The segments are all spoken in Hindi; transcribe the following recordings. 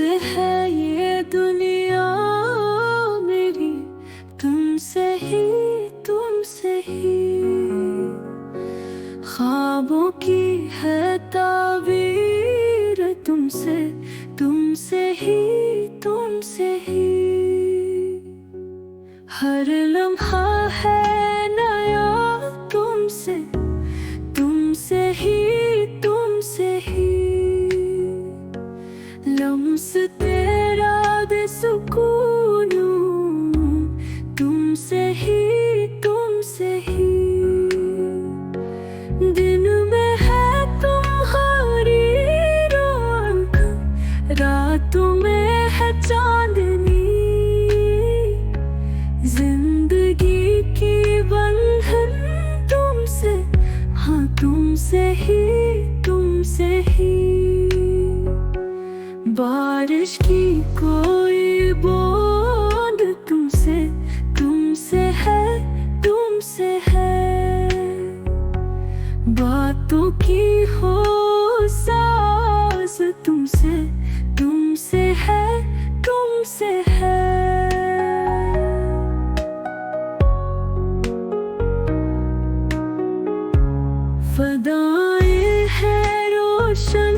तुमसे है ये दुनिया मेरी, तुमसे ही ख्वाबों की है ताबीर, तुमसे ही हर लम्हा है नया, तुमसे ही लम्स तेरा बेसुकून, तुमसे ही दिन में है तुम्हारी रौनक, रातों में है चांदनी, जिंदगी की बंधन तुमसे, हाँ तुमसे ही बारिश की कोई बूंद तुमसे है बातों की हो सास तुमसे है फ़दाएं हैं रोशन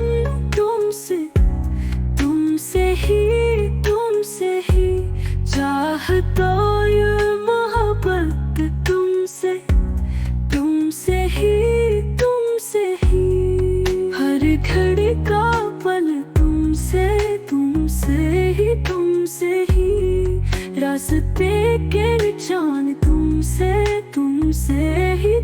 तुमसे ही चाहता ये मोहब्बत तुमसे ही हर घड़ी का पल तुमसे ही रास्ते के निशान तुमसे ही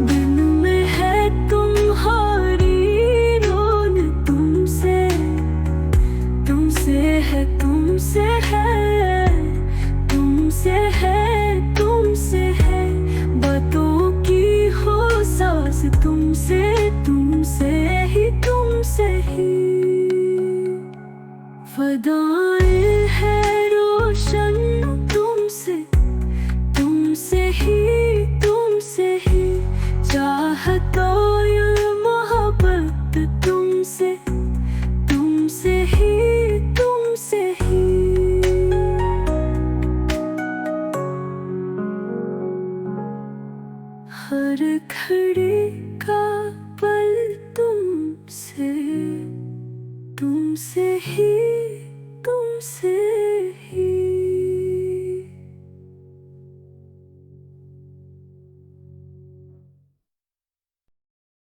दिन में है तुम्हारी रौनक, तुमसे है बातों की हो सास तुमसे ही फ़दाएं हैं